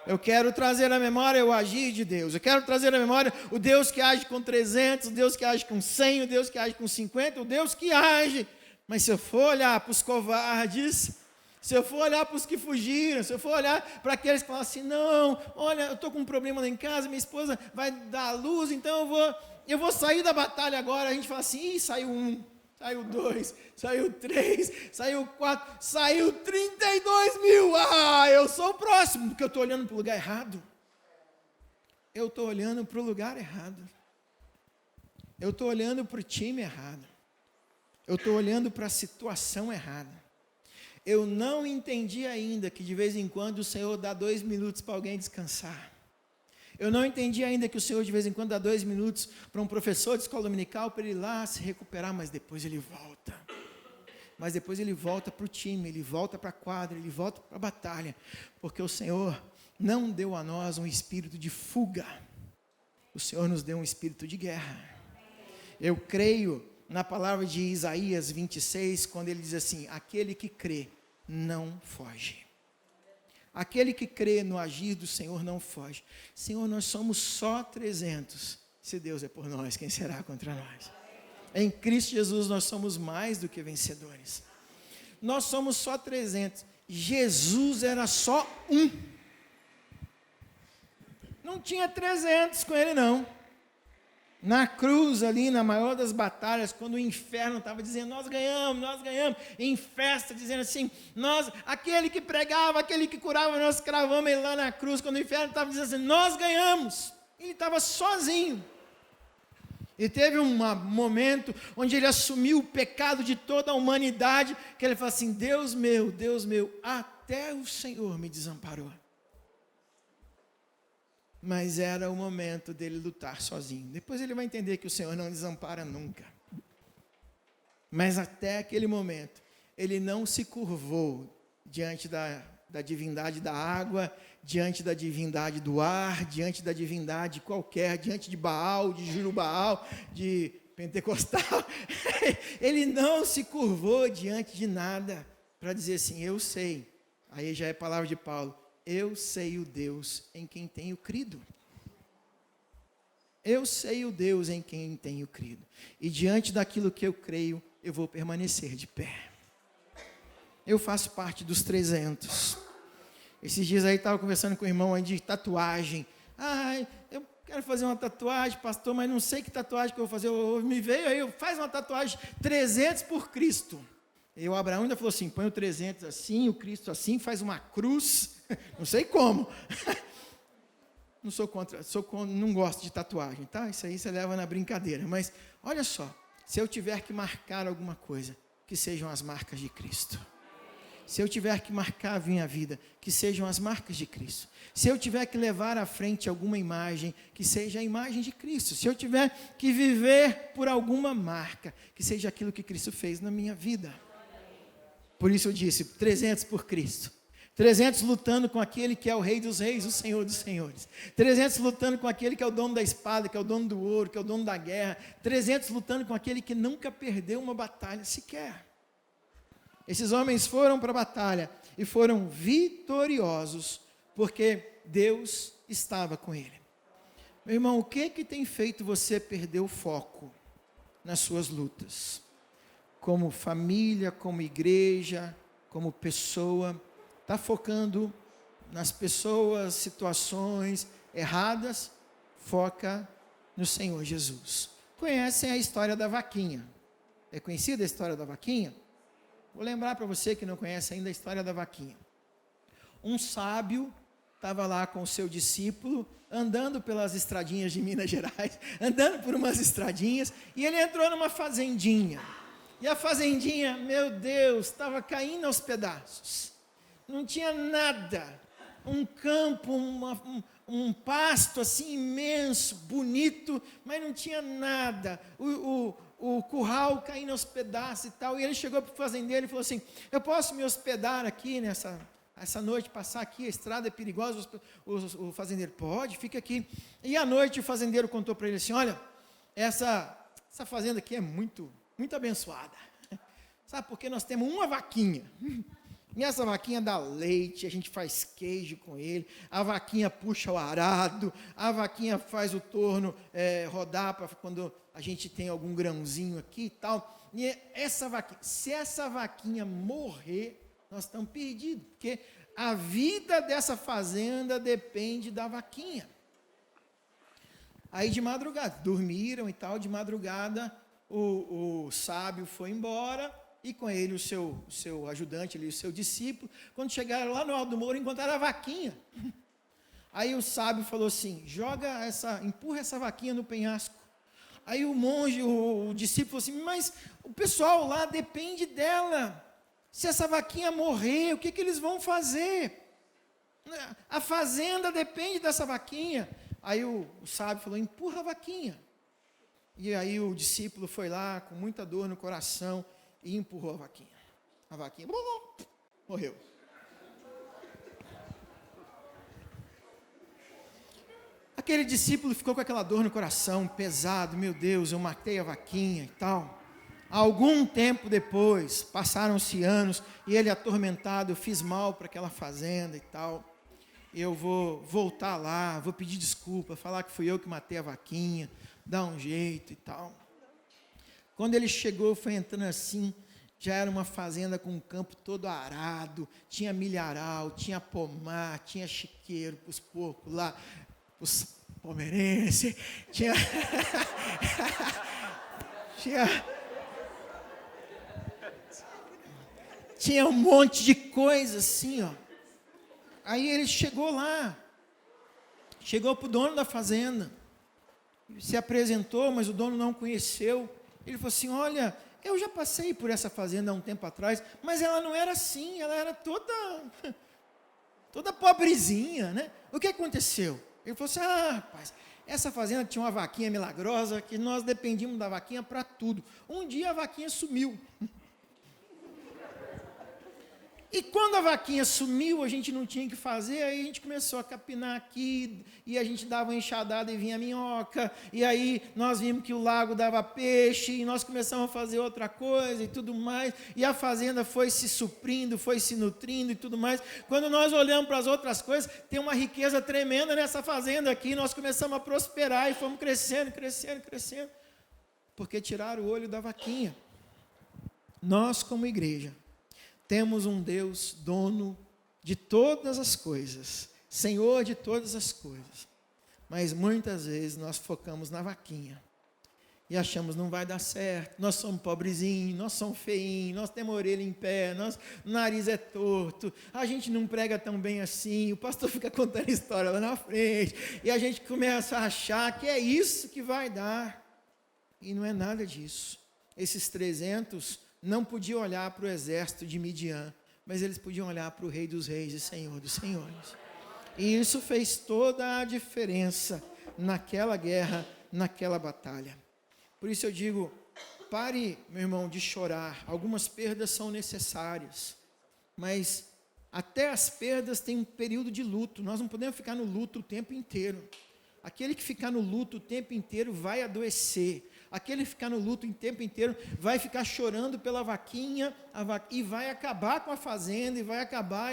Eu quero trazer à memória o agir de Deus. Eu quero trazer à memória o Deus que age com 300, o Deus que age com 100, o Deus que age com 50, o Deus que age. Mas se eu for olhar para os covardes, se eu for olhar para os que fugiram, se eu for olhar para aqueles que falam assim, não, olha, eu estou com um problema lá em casa, minha esposa vai dar à luz, então eu vou sair da batalha agora. A gente fala assim, saiu 1. Saiu 2, saiu 3, saiu 4, saiu 32 mil. Eu sou o próximo, porque eu estou olhando para o lugar errado. Eu estou olhando para o lugar errado. Eu estou olhando para o time errado. Eu estou olhando para a situação errada. Eu não entendi ainda que de vez em quando o Senhor dá 2 minutos para alguém descansar. Eu não entendi ainda que o Senhor de vez em quando dá 2 minutos para um professor de escola dominical para ele ir lá se recuperar, mas depois ele volta. Mas depois ele volta para o time, ele volta para a quadra, ele volta para a batalha, porque o Senhor não deu a nós um espírito de fuga, o Senhor nos deu um espírito de guerra. Eu creio na palavra de Isaías 26, quando ele diz assim, aquele que crê não foge. Aquele que crê no agir do Senhor não foge. Senhor, nós somos só 300. Se Deus é por nós, quem será contra nós? Em Cristo Jesus nós somos mais do que vencedores. Nós somos só 300. Jesus era só 1. Não tinha 300 com ele não. Na cruz ali, na maior das batalhas, quando o inferno estava dizendo, nós ganhamos, em festa, dizendo assim, aquele que pregava, aquele que curava, nós cravamos ele lá na cruz, quando o inferno estava dizendo assim, nós ganhamos, ele estava sozinho. E teve um momento onde ele assumiu o pecado de toda a humanidade, que ele falou assim, Deus meu, até o Senhor me desamparou. Mas era o momento dele lutar sozinho. Depois ele vai entender que o Senhor não desampara nunca. Mas até aquele momento, ele não se curvou diante da divindade da água, diante da divindade do ar, diante da divindade qualquer, diante de Baal, de Jurubal, de Pentecostal. Ele não se curvou diante de nada para dizer assim, eu sei. Aí já é palavra de Paulo. Eu sei o Deus em quem tenho crido. Eu sei o Deus em quem tenho crido. E diante daquilo que eu creio, eu vou permanecer de pé. Eu faço parte dos 300. Esses dias aí estava conversando com o irmão aí de tatuagem. Eu quero fazer uma tatuagem, pastor, mas não sei que tatuagem que eu vou fazer. Me veio aí, faz uma tatuagem 300 por Cristo. E o Abraão ainda falou assim, põe o 300 assim, o Cristo assim, faz uma cruz, não sei como. Não sou contra, não gosto de tatuagem, tá? Isso aí você leva na brincadeira. Mas, olha só, se eu tiver que marcar alguma coisa, que sejam as marcas de Cristo. Se eu tiver que marcar a minha vida, que sejam as marcas de Cristo. Se eu tiver que levar à frente alguma imagem, que seja a imagem de Cristo. Se eu tiver que viver por alguma marca, que seja aquilo que Cristo fez na minha vida. Por isso eu disse, 300 por Cristo. 300 lutando com aquele que é o Rei dos Reis, o Senhor dos Senhores. 300 lutando com aquele que é o dono da espada, que é o dono do ouro, que é o dono da guerra. 300 lutando com aquele que nunca perdeu uma batalha sequer. Esses homens foram para a batalha e foram vitoriosos, porque Deus estava com ele. Meu irmão, o que tem feito você perder o foco nas suas lutas? Como família, como igreja, como pessoa, está focando nas pessoas, situações erradas, foca no Senhor Jesus. Conhecem a história da vaquinha? É conhecida a história da vaquinha? Vou lembrar para você que não conhece ainda a história da vaquinha. Um sábio estava lá com o seu discípulo, andando pelas estradinhas de Minas Gerais, andando por umas estradinhas, e ele entrou numa fazendinha. E a fazendinha, meu Deus, estava caindo aos pedaços. Não tinha nada. Um campo, um pasto assim imenso, bonito, mas não tinha nada. O curral caindo aos pedaços e tal. E ele chegou para o fazendeiro e falou assim: eu posso me hospedar aqui essa noite, passar aqui, a estrada é perigosa. O fazendeiro: pode, fica aqui. E à noite o fazendeiro contou para ele assim: olha, essa fazenda aqui é muito abençoada. Sabe por quê? Nós temos uma vaquinha. E essa vaquinha dá leite, a gente faz queijo com ele, a vaquinha puxa o arado, a vaquinha faz o torno rodar para quando a gente tem algum grãozinho aqui e tal. E essa vaquinha, se essa vaquinha morrer, nós estamos perdidos, porque a vida dessa fazenda depende da vaquinha. Aí de madrugada, dormiram e tal, de madrugada o sábio foi embora, e com ele o seu ajudante, ali, o seu discípulo. Quando chegaram lá no alto do morro, encontraram a vaquinha. Aí o sábio falou assim: empurra essa vaquinha no penhasco. Aí o monge, o discípulo falou assim: mas o pessoal lá depende dela. Se essa vaquinha morrer, o que eles vão fazer? A fazenda depende dessa vaquinha. Aí o sábio falou: empurra a vaquinha. E aí o discípulo foi lá, com muita dor no coração, e empurrou a vaquinha. A vaquinha morreu. Aquele discípulo ficou com aquela dor no coração, pesado: meu Deus, eu matei a vaquinha e tal. Algum tempo depois, passaram-se anos, e ele atormentado: eu fiz mal para aquela fazenda e tal. Eu vou voltar lá, vou pedir desculpa, falar que fui eu que matei a vaquinha, dar um jeito e tal. Quando ele chegou, foi entrando assim, já era uma fazenda com um campo todo arado, tinha milharal, tinha pomar, tinha chiqueiro para os porcos lá, os palmeirenses, tinha um monte de coisa assim, ó. Aí ele chegou lá, chegou para o dono da fazenda, se apresentou, mas o dono não conheceu. Ele falou assim: olha, eu já passei por essa fazenda há um tempo atrás, mas ela não era assim, ela era toda pobrezinha, né? O que aconteceu? Ele falou assim: rapaz, essa fazenda tinha uma vaquinha milagrosa, que nós dependíamos da vaquinha para tudo. Um dia a vaquinha sumiu. E quando a vaquinha sumiu, a gente não tinha o que fazer, aí a gente começou a capinar aqui, e a gente dava uma enxadada e vinha minhoca, e aí nós vimos que o lago dava peixe, e nós começamos a fazer outra coisa e tudo mais, e a fazenda foi se suprindo, foi se nutrindo e tudo mais. Quando nós olhamos para as outras coisas, tem uma riqueza tremenda nessa fazenda aqui, nós começamos a prosperar e fomos crescendo, porque tiraram o olho da vaquinha. Nós, como igreja, temos um Deus dono de todas as coisas, Senhor de todas as coisas, mas muitas vezes nós focamos na vaquinha e achamos: não vai dar certo, nós somos pobrezinhos, nós somos feinhos, nós temos a orelha em pé, o nariz é torto, a gente não prega tão bem assim, o pastor fica contando história lá na frente, e a gente começa a achar que é isso que vai dar, e não é nada disso. Esses 300 não podiam olhar para o exército de Midian, mas eles podiam olhar para o Rei dos Reis e Senhor dos Senhores. E isso fez toda a diferença naquela guerra, naquela batalha. Por isso eu digo: pare, meu irmão, de chorar. Algumas perdas são necessárias, mas até as perdas têm um período de luto. Nós não podemos ficar no luto o tempo inteiro. Aquele que ficar no luto o tempo inteiro vai adoecer. Aquele que ficar no luto o tempo inteiro vai ficar chorando pela vaquinha, e vai acabar com a fazenda, e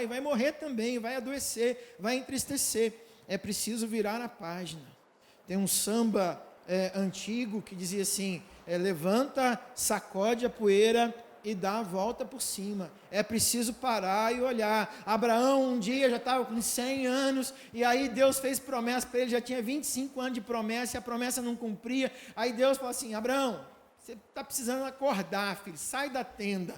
vai morrer também, vai adoecer, vai entristecer. É preciso virar a página. Tem um samba antigo que dizia assim: levanta, sacode a poeira e dá a volta por cima. É preciso parar e olhar. Abraão um dia já estava com 100 anos, e aí Deus fez promessa para ele, já tinha 25 anos de promessa, e a promessa não cumpria. Aí Deus falou assim: Abraão, você está precisando acordar, filho, sai da tenda,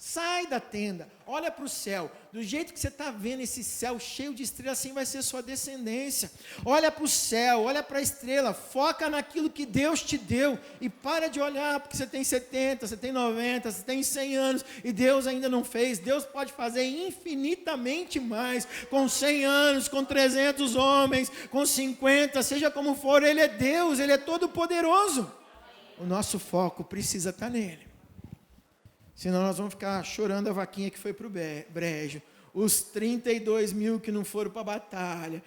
Sai da tenda, olha para o céu. Do jeito que você está vendo esse céu cheio de estrelas, assim vai ser sua descendência. Olha para o céu, olha para a estrela, foca naquilo que Deus te deu. E para de olhar porque você tem 70, você tem 90, você tem 100 anos e Deus ainda não fez. Deus pode fazer infinitamente mais com 100 anos, com 300 homens, com 50, seja como for. Ele é Deus, Ele é todo poderoso. O nosso foco precisa estar nele. Senão nós vamos ficar chorando a vaquinha que foi para o brejo. Os 32 mil que não foram para a batalha.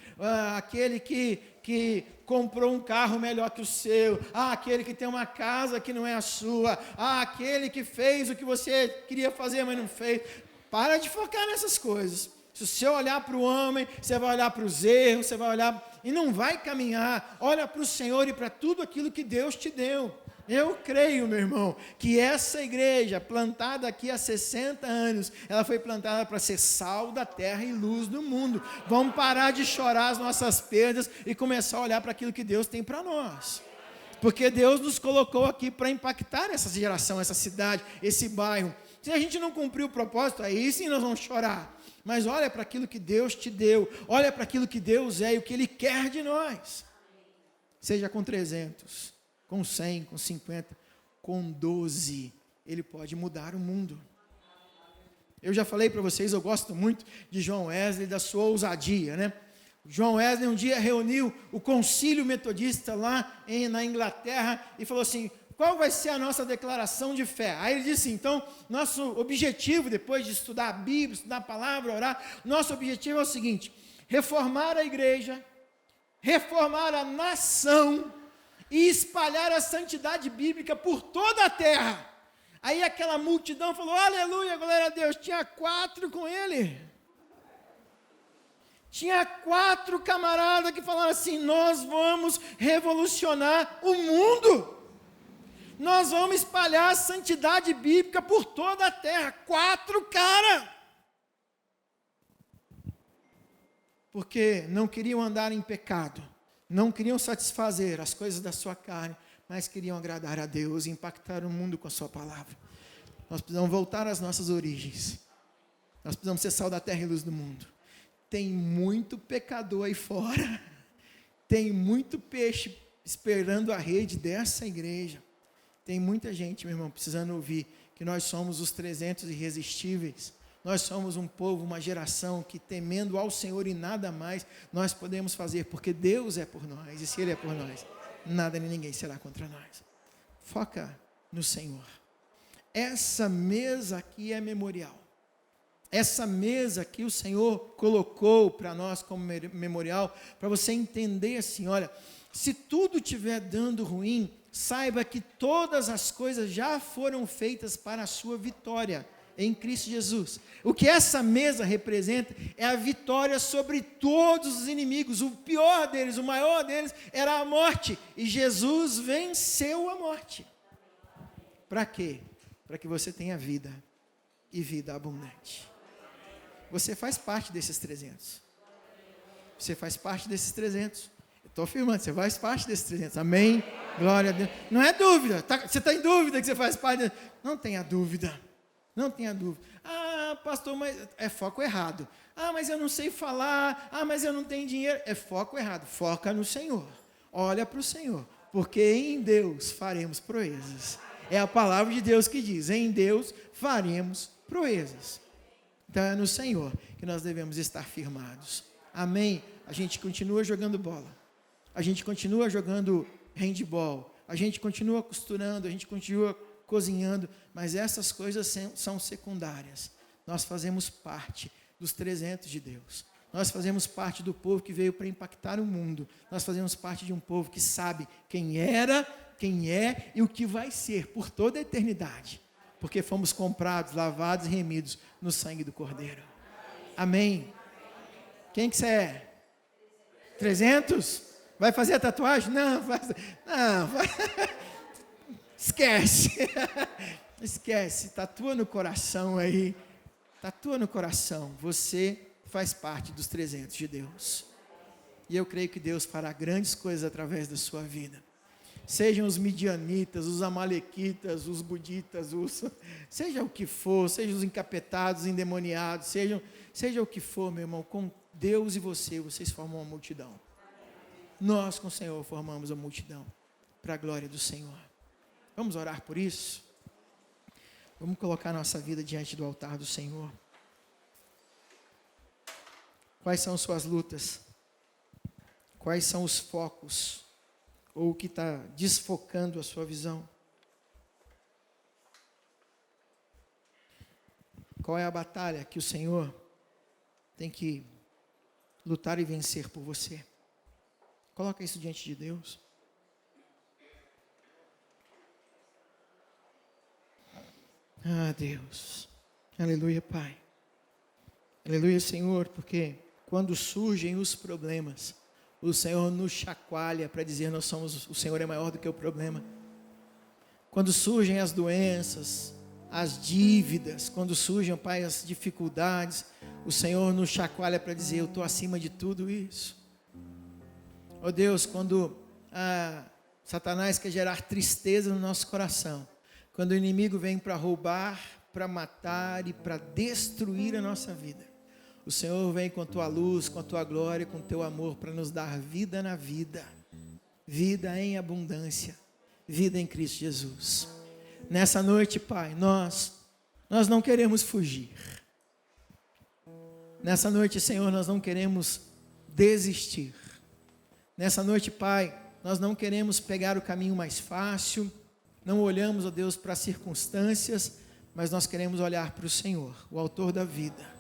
Aquele que comprou um carro melhor que o seu. Aquele que tem uma casa que não é a sua. Aquele que fez o que você queria fazer, mas não fez. Para de focar nessas coisas. Se você olhar para o homem, você vai olhar para os erros, você vai olhar e não vai caminhar. Olha para o Senhor e para tudo aquilo que Deus te deu. Eu creio, meu irmão, que essa igreja, plantada aqui há 60 anos, ela foi plantada para ser sal da terra e luz do mundo. Vamos parar de chorar as nossas perdas e começar a olhar para aquilo que Deus tem para nós. Porque Deus nos colocou aqui para impactar essa geração, essa cidade, esse bairro. Se a gente não cumprir o propósito, aí sim nós vamos chorar. Mas olha para aquilo que Deus te deu, olha para aquilo que Deus é e o que Ele quer de nós. Seja com 300, com 100, com 50, com 12, Ele pode mudar o mundo. Eu já falei para vocês, eu gosto muito de John Wesley, da sua ousadia, né? John Wesley um dia reuniu o concílio metodista lá na Inglaterra e falou assim: qual vai ser a nossa declaração de fé? Aí ele disse: então, nosso objetivo, depois de estudar a Bíblia, estudar a palavra, orar, nosso objetivo é o seguinte: reformar a igreja, reformar a nação e espalhar a santidade bíblica por toda a terra. Aí aquela multidão falou: aleluia, glória a Deus. Tinha 4 com ele. Tinha 4 camaradas que falaram assim: nós vamos revolucionar o mundo. Nós vamos espalhar a santidade bíblica por toda a terra. 4 caras. Porque não queriam andar em pecado. Não queriam satisfazer as coisas da sua carne, mas queriam agradar a Deus e impactar o mundo com a sua palavra. Nós precisamos voltar às nossas origens. Nós precisamos ser sal da terra e luz do mundo. Tem muito pecador aí fora. Tem muito peixe esperando a rede dessa igreja. Tem muita gente, meu irmão, precisando ouvir que nós somos os 300 irresistíveis. Nós somos um povo, uma geração que, temendo ao Senhor e nada mais, nós podemos fazer, porque Deus é por nós, e se Ele é por nós, nada nem ninguém será contra nós. Foca no Senhor. Essa mesa aqui é memorial. Essa mesa aqui o Senhor colocou para nós como memorial, para você entender assim: olha, se tudo estiver dando ruim, saiba que todas as coisas já foram feitas para a sua vitória em Cristo Jesus. O que essa mesa representa é a vitória sobre todos os inimigos. O pior deles, o maior deles era a morte, e Jesus venceu a morte. Para quê? Para que você tenha vida, e vida abundante. Você faz parte desses 300. Você faz parte desses 300. Eu estou afirmando, você faz parte desses 300. Amém? Glória a Deus. Não é dúvida. Você está em dúvida que você faz parte? Não tenha dúvida. Não tenha dúvida. Ah, pastor, mas é foco errado. Ah, mas eu não sei falar. Ah, mas eu não tenho dinheiro. É foco errado. Foca no Senhor. Olha para o Senhor. Porque em Deus faremos proezas. É a palavra de Deus que diz: em Deus faremos proezas. Então é no Senhor que nós devemos estar firmados. Amém? A gente continua jogando bola. A gente continua jogando handball. A gente continua costurando. A gente continua cozinhando, mas essas coisas são secundárias. Nós fazemos parte dos 300 de Deus. Nós fazemos parte do povo que veio para impactar o mundo. Nós fazemos parte de um povo que sabe quem era, quem é e o que vai ser por toda a eternidade. Porque fomos comprados, lavados e remidos no sangue do Cordeiro. Amém? Quem que você é? 300? Vai fazer a tatuagem? Não, vai. Esquece. Esquece. Tatua no coração aí. Tatua no coração. Você faz parte dos 300 de Deus. E eu creio que Deus fará grandes coisas através da sua vida. sejam os midianitas, os amalequitas, os buditas, seja o que for, sejam os encapetados, os endemoniados, seja o que for, meu irmão, com Deus e vocês formam uma multidão. Nós com o Senhor formamos a multidão, para a glória do Senhor. Vamos orar por isso? Vamos colocar nossa vida diante do altar do Senhor. Quais são suas lutas? Quais são os focos? Ou o que está desfocando a sua visão? Qual é a batalha que o Senhor tem que lutar e vencer por você? Coloca isso diante de Deus. Ah, Deus. Aleluia, Pai. Aleluia, Senhor, porque quando surgem os problemas, o Senhor nos chacoalha para dizer o Senhor é maior do que o problema. Quando surgem as doenças, as dívidas, quando surgem, Pai, as dificuldades, o Senhor nos chacoalha para dizer, eu estou acima de tudo isso. Ó Deus, quando Satanás quer gerar tristeza no nosso coração, quando o inimigo vem para roubar, para matar e para destruir a nossa vida, o Senhor vem com a tua luz, com a tua glória, com o teu amor para nos dar vida na vida, vida em abundância, vida em Cristo Jesus. Nessa noite, Pai, nós não queremos fugir. Nessa noite, Senhor, nós não queremos desistir. Nessa noite, Pai, nós não queremos pegar o caminho mais fácil, não olhamos, ó Deus, para as circunstâncias, mas nós queremos olhar para o Senhor, o autor da vida.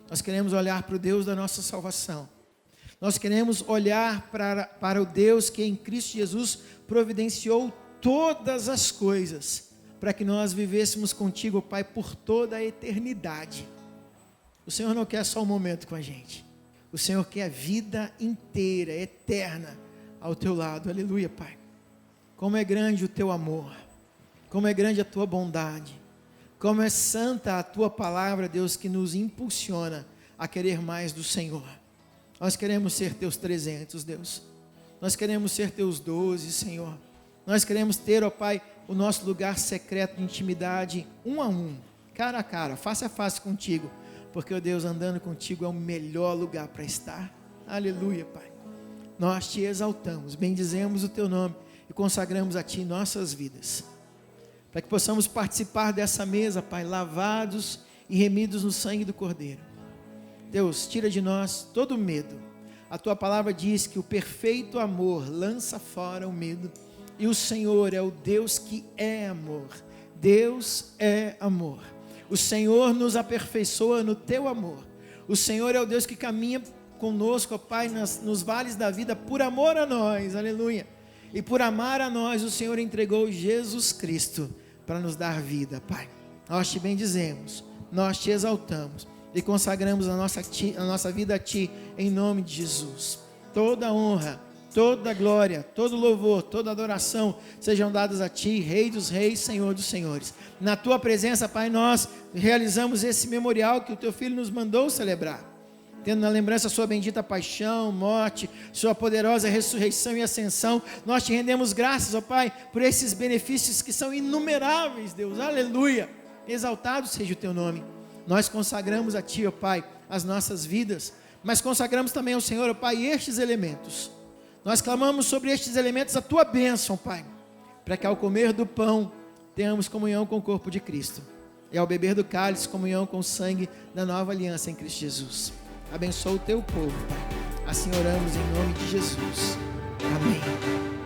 Nós queremos olhar para o Deus da nossa salvação. Nós queremos olhar para o Deus que em Cristo Jesus providenciou todas as coisas, para que nós vivêssemos contigo, Pai, por toda a eternidade. O Senhor não quer só um momento com a gente. O Senhor quer a vida inteira, eterna, ao teu lado. Aleluia, Pai. Como é grande o teu amor. Como é grande a tua bondade. Como é santa a tua palavra, Deus, que nos impulsiona a querer mais do Senhor. Nós queremos ser teus 300, Deus. Nós queremos ser teus 12, Senhor. Nós queremos ter, ó Pai, o nosso lugar secreto de intimidade, um a um, cara a cara, face a face contigo. Porque, ó Deus, andando contigo é o melhor lugar para estar. Aleluia, Pai. Nós te exaltamos, bendizemos o teu nome e consagramos a ti nossas vidas. Para que possamos participar dessa mesa, Pai, lavados e remidos no sangue do Cordeiro. Deus, tira de nós todo medo. A tua palavra diz que o perfeito amor lança fora o medo. E o Senhor é o Deus que é amor. Deus é amor. O Senhor nos aperfeiçoa no teu amor. O Senhor é o Deus que caminha conosco, ó Pai, nos vales da vida por amor a nós. Aleluia. E por amar a nós, o Senhor entregou Jesus Cristo para nos dar vida, Pai. Nós te bendizemos, nós te exaltamos e consagramos a nossa vida a Ti, em nome de Jesus. Toda honra, toda glória, todo louvor, toda adoração sejam dadas a Ti, Rei dos Reis, Senhor dos Senhores. Na Tua presença, Pai, nós realizamos esse memorial que o Teu Filho nos mandou celebrar, tendo na lembrança a sua bendita paixão, morte, sua poderosa ressurreição e ascensão. Nós te rendemos graças, ó Pai, por esses benefícios que são inumeráveis, Deus. Aleluia. Exaltado seja o teu nome. Nós consagramos a Ti, ó Pai, as nossas vidas, mas consagramos também ao Senhor, ó Pai, estes elementos. Nós clamamos sobre estes elementos a Tua bênção, Pai, para que ao comer do pão tenhamos comunhão com o corpo de Cristo, e ao beber do cálice, comunhão com o sangue da nova aliança em Cristo Jesus. Abençoa o teu povo, Pai. Assim oramos em nome de Jesus. Amém.